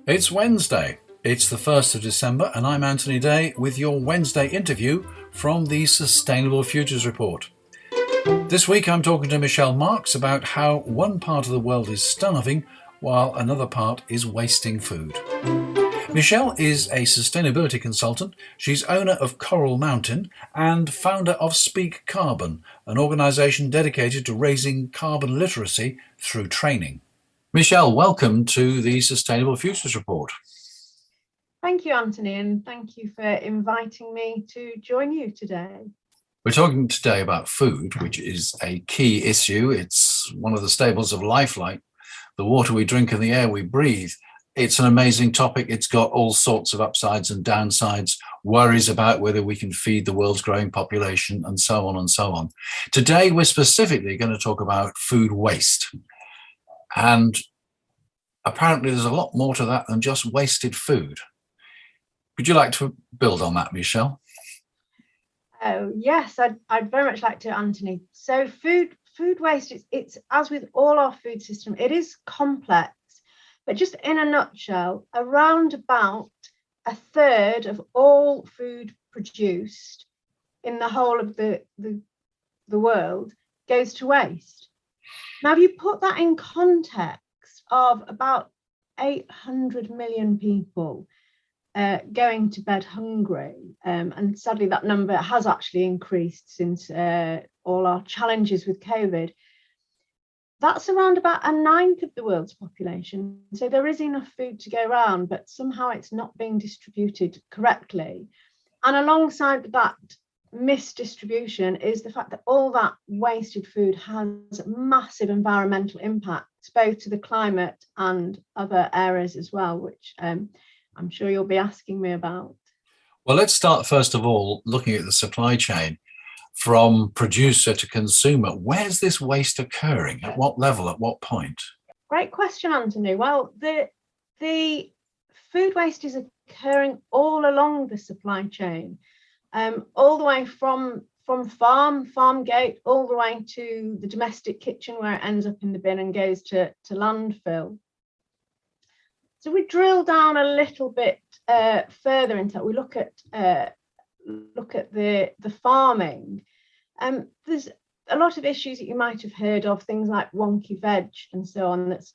It's Wednesday. It's the 1st of December, and I'm Anthony Day with your Wednesday interview from the Sustainable Futures Report. This week I'm talking to Michelle Marks about how one part of the world is starving while another part is wasting food. Michelle is a sustainability consultant. She's owner of Coral Mountain and founder of Speak Carbon, an organisation dedicated to raising carbon literacy through training. Michelle, welcome to the Sustainable Futures Report. Thank you, Anthony, and thank you for inviting me to join you today. We're talking today about food, which is a key issue. It's one of the staples of life, like the water we drink and the air we breathe. It's an amazing topic. It's got all sorts of upsides and downsides, worries about whether we can feed the world's growing population, and so on and so on. Today, we're specifically going to talk about food waste. And apparently there's a lot more to that than just wasted food. Would you like to build on that, Michelle? Oh, yes, I'd very much like to, Anthony. So food waste, it's as with all our food system, it is complex, but just in a nutshell, around about a third of all food produced in the whole of the world goes to waste. Now, if you put that in context of about 800 million people going to bed hungry, and sadly that number has actually increased since all our challenges with COVID, that's around about a ninth of the world's population. So there is enough food to go around, but somehow it's not being distributed correctly. And alongside that misdistribution is the fact that all that wasted food has massive environmental impacts, both to the climate and other areas as well, which I'm sure you'll be asking me about. Well, let's start first of all looking at the supply chain from producer to consumer. Where's this waste occurring? At what level? At what point? Great question, Anthony. Well, the food waste is occurring all along the supply chain. All the way from farm gate, all the way to the domestic kitchen where it ends up in the bin and goes to landfill. So we drill down a little bit further into that. We look at the farming. There's a lot of issues that you might have heard of, things like wonky veg and so on, that's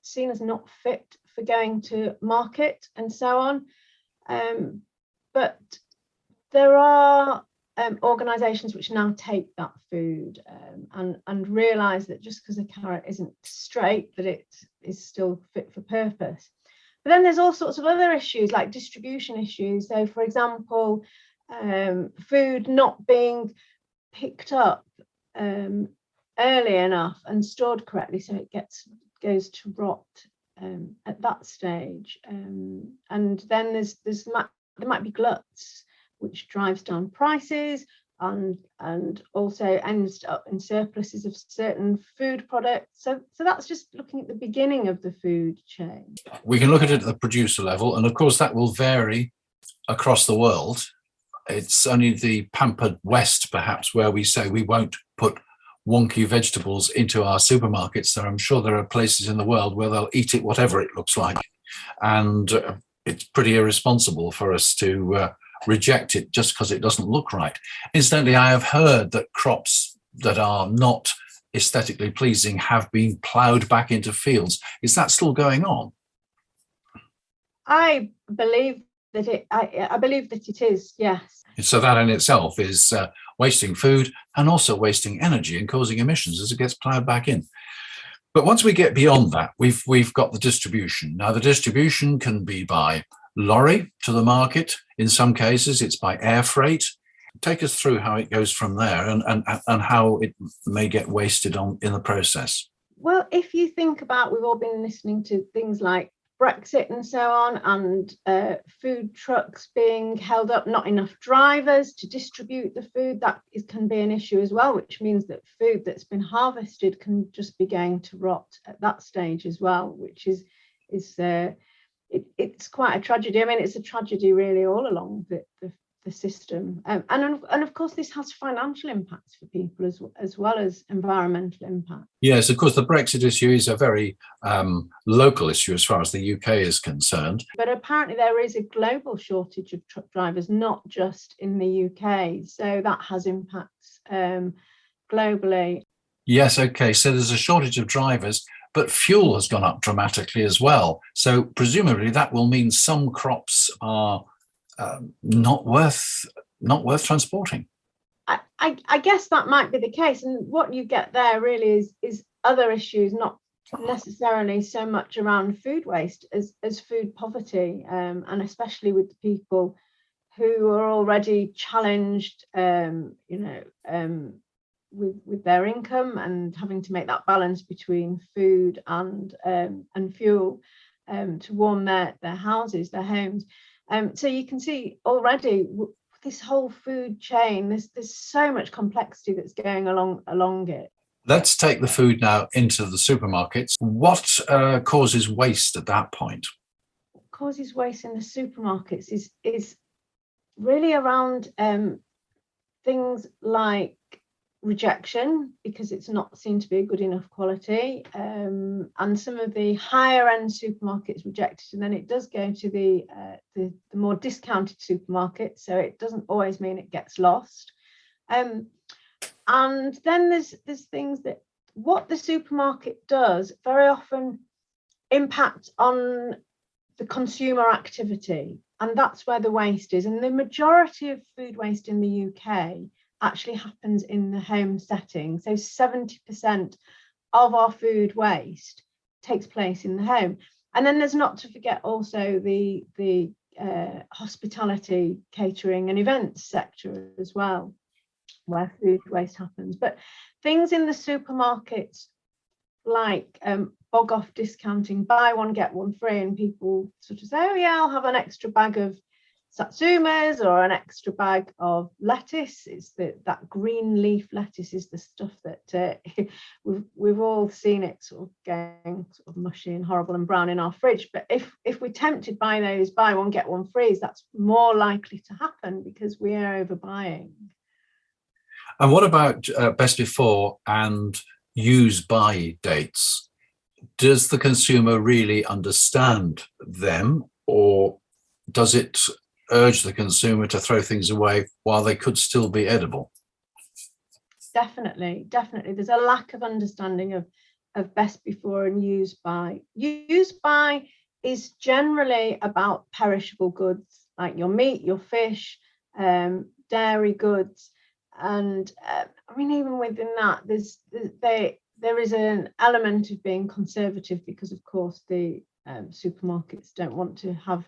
seen as not fit for going to market and so on. But there are organisations which now take that food and realise that just because a carrot isn't straight, that it is still fit for purpose. But then there's all sorts of other issues like distribution issues. So, for example, food not being picked up early enough and stored correctly, so it goes to rot at that stage. And then there might be gluts, which drives down prices and also ends up in surpluses of certain food products. So that's just looking at the beginning of the food chain. We can look at it at the producer level, and of course that will vary across the world. It's only the pampered West, perhaps, where we say we won't put wonky vegetables into our supermarkets. So I'm sure there are places in the world where they'll eat it whatever it looks like. And it's pretty irresponsible for us to reject it just because it doesn't look right. Incidentally, I have heard that crops that are not aesthetically pleasing have been ploughed back into fields. Is that still going on? I believe that it is, yes. So that in itself is wasting food and also wasting energy and causing emissions as it gets ploughed back in. But once we get beyond that, we've got the distribution. Now, the distribution can be by lorry to the market. In some cases, it's by air freight. Take us through how it goes from there and how it may get wasted in the process. Well, if you think about, we've all been listening to things like Brexit and so on, and food trucks being held up, not enough drivers to distribute the food, can be an issue as well, which means that food that's been harvested can just be going to rot at that stage as well, which is it's quite a tragedy. I mean, it's a tragedy really all along the the system. And of course, this has financial impacts for people as well as environmental impact. Yes, of course, the Brexit issue is a very local issue as far as the UK is concerned. But apparently there is a global shortage of truck drivers, not just in the UK. So that has impacts globally. Yes, okay, so there's a shortage of drivers, but fuel has gone up dramatically as well. So presumably that will mean some crops are not worth transporting. I guess that might be the case, and what you get there really is other issues, not necessarily so much around food waste as food poverty, and especially with the people who are already challenged, with their income and having to make that balance between food and fuel to warm their houses, their homes. So you can see already this whole food chain, there's so much complexity that's going along it. Let's take the food now into the supermarkets. What causes waste at that point? What causes waste in the supermarkets is really around things like rejection, because it's not seen to be a good enough quality, and some of the higher end supermarkets reject it, and then it does go to the more discounted supermarkets, so it doesn't always mean it gets lost. And then there's things that what the supermarket does very often impact on the consumer activity, and that's where the waste is. And the majority of food waste in the UK actually happens in the home setting. So 70% of our food waste takes place in the home. And then there's not to forget also the hospitality, catering and events sector as well, where food waste happens. But things in the supermarkets like bog off discounting, buy one get one free, and people sort of say, oh yeah, I'll have an extra bag of satsumas or an extra bag of lettuce. It's that green leaf lettuce is the stuff that we've all seen it sort of going sort of mushy and horrible and brown in our fridge. But if we're tempted by those buy one get one frees, that's more likely to happen because we are overbuying. And what about best before and use by dates? Does the consumer really understand them, or does it urge the consumer to throw things away while they could still be edible? Definitely. There's a lack of understanding of best before and use by. Use by is generally about perishable goods like your meat, your fish, dairy goods, and even within that, there is an element of being conservative because, of course, the supermarkets don't want to have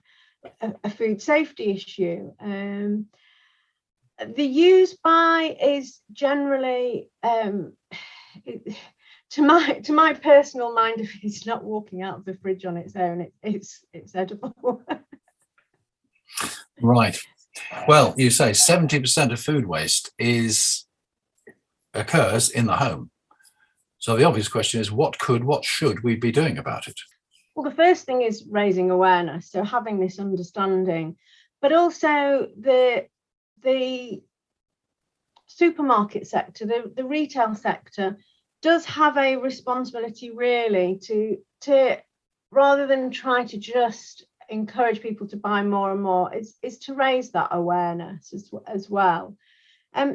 a food safety issue. The use by is generally, to my personal mind, if it's not walking out of the fridge on its own, it's edible. Right. Well, you say 70% of food waste occurs in the home. So the obvious question is, what should we be doing about it? Well, the first thing is raising awareness, so having this understanding, but also the supermarket sector, the retail sector does have a responsibility really to rather than try to just encourage people to buy more and more, is to raise that awareness as well.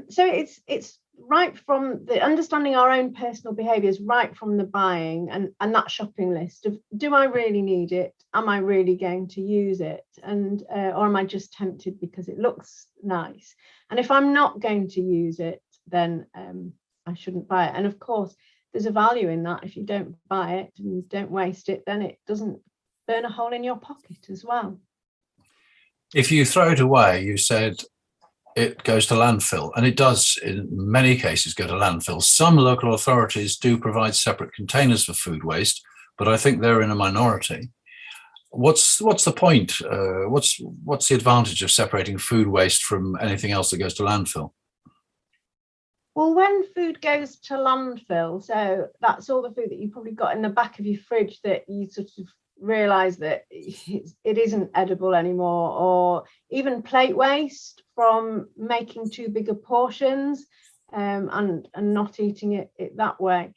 So it's right from the understanding our own personal behaviours, right from the buying and that shopping list of, do I really need it? Am I really going to use it? And or am I just tempted because it looks nice? And if I'm not going to use it, then I shouldn't buy it. And of course, there's a value in that. If you don't buy it and you don't waste it, then it doesn't burn a hole in your pocket as well. If you throw it away, you said it goes to landfill, and it does in many cases go to landfill. Some local authorities do provide separate containers for food waste, but I think they're in a minority. What's the point? What's the advantage of separating food waste from anything else that goes to landfill? Well, when food goes to landfill, so that's all the food that you probably got in the back of your fridge that you sort of realise that it isn't edible anymore, or even plate waste from making too big of portions, and not eating it that way.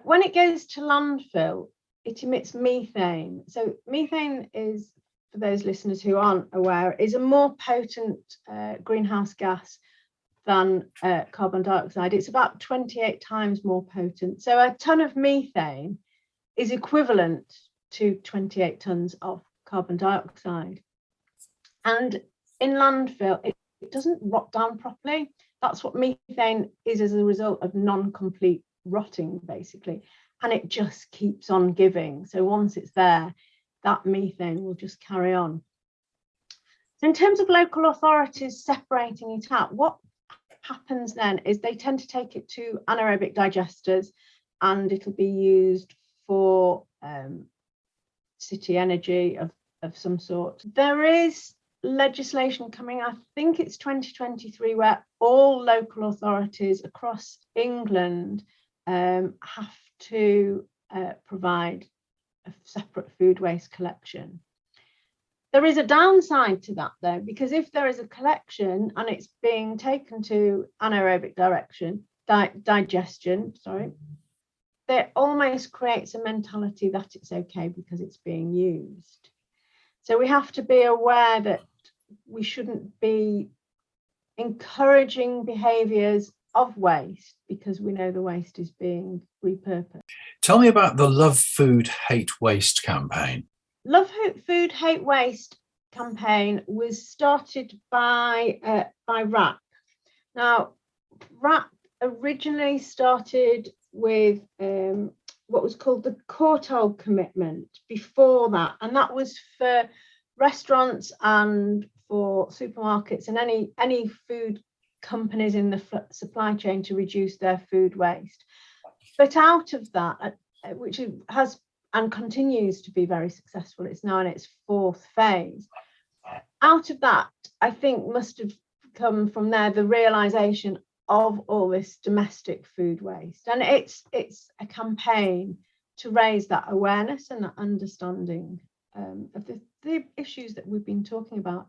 When it goes to landfill, it emits methane. So methane is, for those listeners who aren't aware, is a more potent greenhouse gas than carbon dioxide. It's about 28 times more potent. So a ton of methane is equivalent to 28 tons of carbon dioxide. And in landfill, it doesn't rot down properly. That's what methane is as a result of non-complete rotting, basically. And it just keeps on giving. So once it's there, that methane will just carry on. So in terms of local authorities separating it out, what happens then is they tend to take it to anaerobic digesters, and it'll be used for city energy of some sort. There is legislation coming, I think it's 2023, where all local authorities across England have to provide a separate food waste collection. There is a downside to that, though, because if there is a collection and it's being taken to anaerobic digestion, that almost creates a mentality that it's okay because it's being used. So we have to be aware that we shouldn't be encouraging behaviours of waste because we know the waste is being repurposed. Tell me about the Love Food, Hate Waste campaign. Love Food, Hate Waste campaign was started by RAP. Now, RAP originally started with what was called the Courtauld Commitment before that, and that was for restaurants and for supermarkets and any food companies in the supply chain to reduce their food waste. But out of that, which has and continues to be very successful, it's now in its fourth phase. Out of that, I think must have come from there the realization of all this domestic food waste, and it's a campaign to raise that awareness and that understanding of the issues that we've been talking about.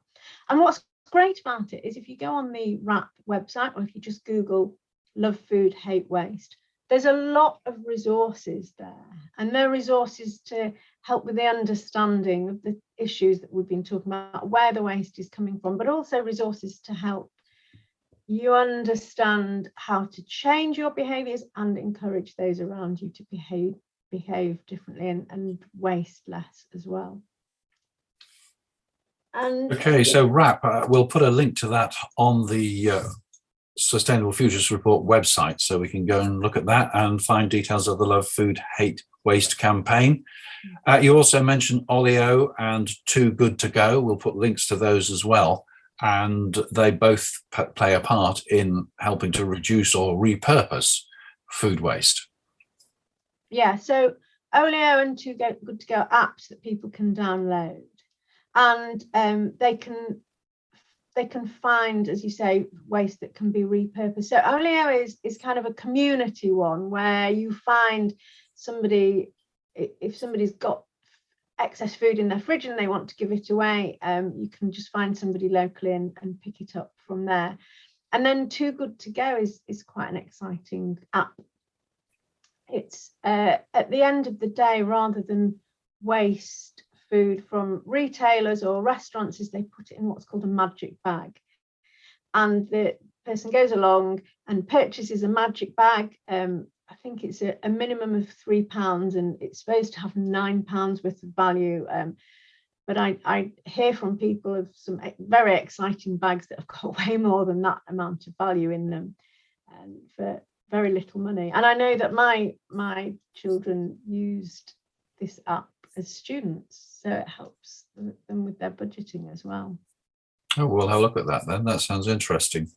And what's great about it is if you go on the RAP website, or if you just Google Love Food, Hate Waste, there's a lot of resources there, and they're resources to help with the understanding of the issues that we've been talking about, where the waste is coming from, but also resources to help you understand how to change your behaviours and encourage those around you to behave differently and waste less as well. And okay, so RAP, we'll put a link to that on the Sustainable Futures Report website, so we can go and look at that and find details of the Love Food, Hate Waste campaign. You also mentioned Olio and Too Good To Go. We'll put links to those as well, and they both play a part in helping to reduce or repurpose food waste. Yeah, so Olio and Too Good To Go are apps that people can download, and they can find, as you say, waste that can be repurposed. So Olio is kind of a community one where you find somebody, if somebody's got excess food in their fridge and they want to give it away, you can just find somebody locally and pick it up from there. And then Too Good To Go is quite an exciting app. It's at the end of the day, rather than waste food from retailers or restaurants, is they put it in what's called a magic bag, and the person goes along and purchases a magic bag. I think it's a minimum of £3, and it's supposed to have £9 worth of value, but I hear from people of some very exciting bags that have got way more than that amount of value in them, for very little money. And I know that my children used this app as students, so it helps them with their budgeting as well. Oh, we'll have a look at that then. That sounds interesting.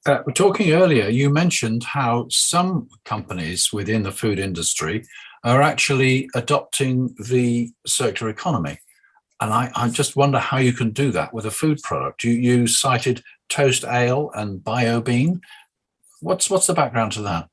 We're talking earlier, you mentioned how some companies within the food industry are actually adopting the circular economy. And I just wonder how you can do that with a food product. You cited toast ale and bio bean. What's the background to that?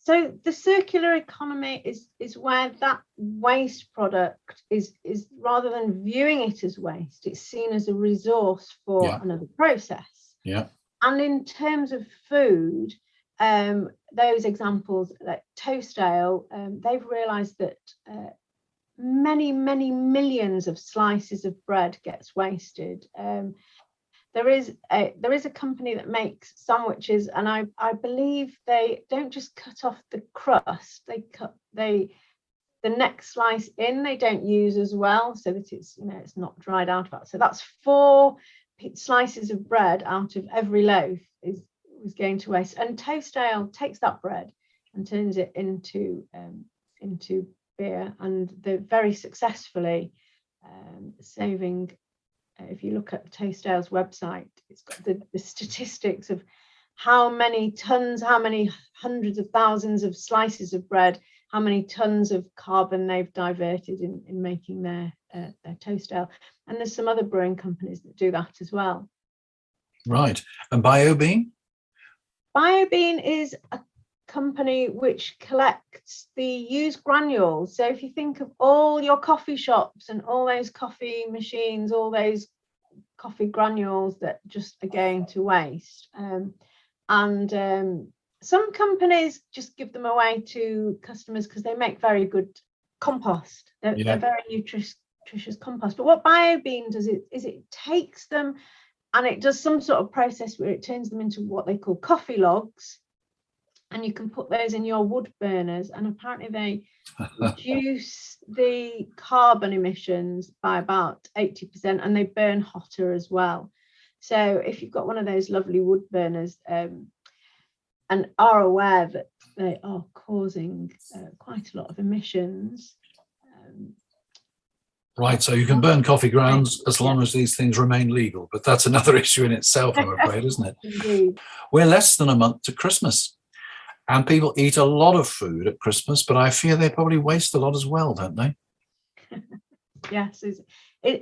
So the circular economy is where that waste product is rather than viewing it as waste, it's seen as a resource for another process. Yeah. And in terms of food, those examples like toast ale, they've realised that many millions of slices of bread gets wasted. There is a company that makes sandwiches, and I believe they don't just cut off the crust, they cut the next slice in, they don't use as well, so that it's it's not dried out about. So that's 4 slices of bread out of every loaf is going to waste. And toast ale takes that bread and turns it into beer, and they're very successfully saving. If you look at Toast Ale's website, it's got the statistics of how many tons, how many hundreds of thousands of slices of bread, how many tons of carbon they've diverted in making their toast ale. And there's some other brewing companies that do that as well. Right. And BioBean? BioBean is a company which collects the used granules. So if you think of all your coffee shops and all those coffee machines, all those coffee granules that just are going to waste, some companies just give them away to customers because they make very good compost. They're very nutritious compost. But what BioBean does is it takes them and it does some sort of process where it turns them into what they call coffee logs. And you can put those in your wood burners, and apparently they reduce the carbon emissions by about 80%, and they burn hotter as well. So if you've got one of those lovely wood burners and are aware that they are causing quite a lot of emissions. Right, so you can burn coffee grounds as long as these things remain legal, but that's another issue in itself, I'm afraid, isn't it? Indeed. We're less than a month to Christmas. And people eat a lot of food at Christmas, but I fear they probably waste a lot as well, don't they? Yes.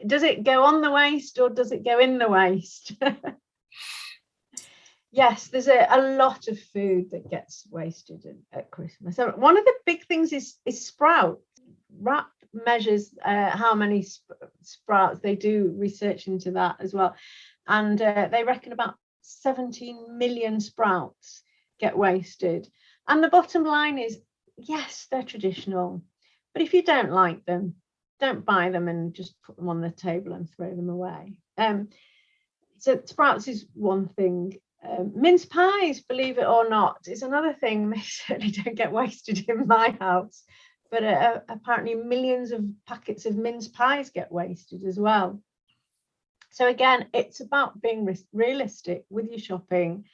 Does it go on the waste or does it go in the waste? Yes, there's a lot of food that gets wasted at Christmas. So one of the big things is sprouts. WRAP measures how many sprouts. They do research into that as well. And they reckon about 17 million sprouts get wasted. And the bottom line is, yes, they're traditional, but if you don't like them, don't buy them and just put them on the table and throw them away. So sprouts is one thing. Mince pies, believe it or not, is another thing. They certainly don't get wasted in my house, but apparently millions of packets of mince pies get wasted as well. So again, it's about being realistic with your shopping.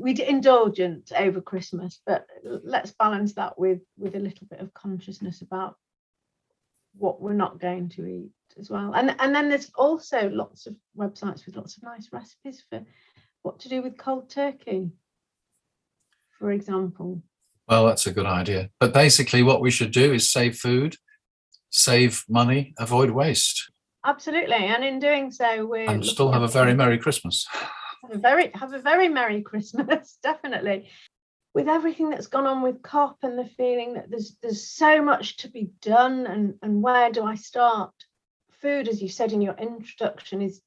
We're indulgent over Christmas, but let's balance that with a little bit of consciousness about what we're not going to eat as well. And then there's also lots of websites with lots of nice recipes for what to do with cold turkey, for example. Well, that's a good idea. But basically what we should do is save food, save money, avoid waste. Absolutely. And in doing so, and still have a very Merry Christmas. Have a very Merry Christmas, definitely. With everything that's gone on with COP and the feeling that there's so much to be done, and where do I start? Food, as you said in your introduction, is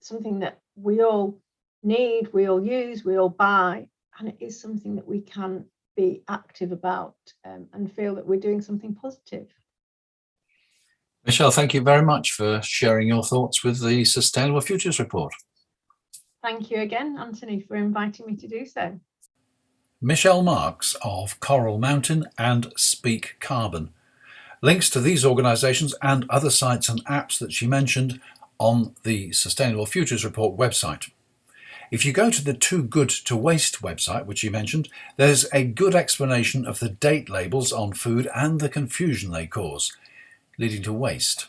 something that we all need, we all use, we all buy, and it is something that we can be active about and feel that we're doing something positive. Michelle, thank you very much for sharing your thoughts with the Sustainable Futures Report. Thank you again, Anthony, for inviting me to do so. Michelle Marks of Coral Mountain and Speak Carbon. Links to these organisations and other sites and apps that she mentioned on the Sustainable Futures Report website. If you go to the Too Good to Waste website, which you mentioned, there's a good explanation of the date labels on food and the confusion they cause, leading to waste.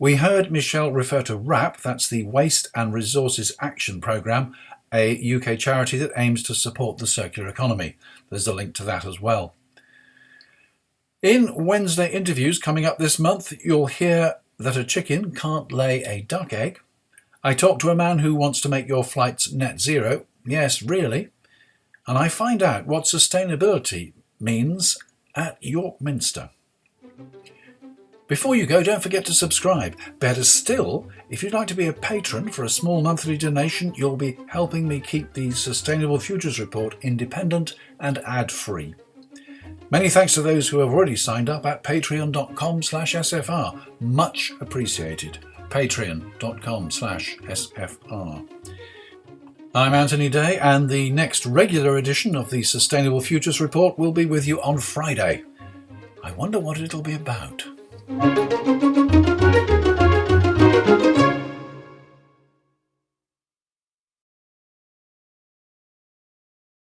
We heard Michelle refer to WRAP, that's the Waste and Resources Action Programme, a UK charity that aims to support the circular economy. There's a link to that as well. In Wednesday interviews coming up this month, you'll hear that a chicken can't lay a duck egg. I talk to a man who wants to make your flights net zero. Yes, really. And I find out what sustainability means at York Minster. Before you go, don't forget to subscribe. Better still, if you'd like to be a patron for a small monthly donation, you'll be helping me keep the Sustainable Futures Report independent and ad-free. Many thanks to those who have already signed up at patreon.com/SFR. Much appreciated. Patreon.com/SFR. I'm Anthony Day, and the next regular edition of the Sustainable Futures Report will be with you on Friday. I wonder what it'll be about.